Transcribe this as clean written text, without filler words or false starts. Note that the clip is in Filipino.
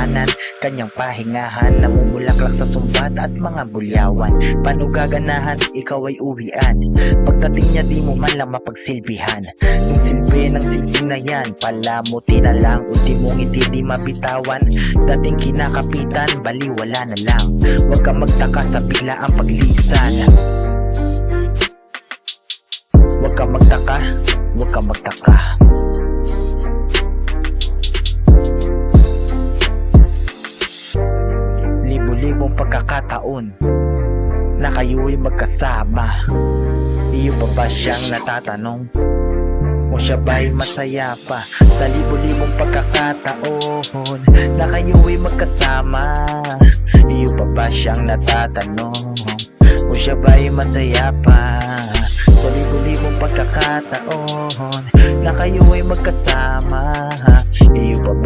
tahanan, kanyang pahingahan, namumulaklak sa sumbat at mga bulyawan. Paano gaganahan, ikaw ay uwian, pagdating niya di mo man lang mapagsilbihan. Yung silbi ng singsing na yan, palamuti na lang, ultimong hindi di mabitawan. Dating kinakapitan, baliwala na lang, huwag kang magtaka sa biglaang paglisan. Huwag kang magtaka, huwag kang magtaka. Libo-libong pagkakataon na kayo'y magkasama, iyo pa ba siyang natatanong kung siya ba'y masaya pa? Sa libo-libong pagkakataon na kayo'y magkasama, iyo pa ba siyang natatanong kung siya ba'y masaya pa? Sa libo-libong pagkakataon na kayo'y magkasama, iyo pa ba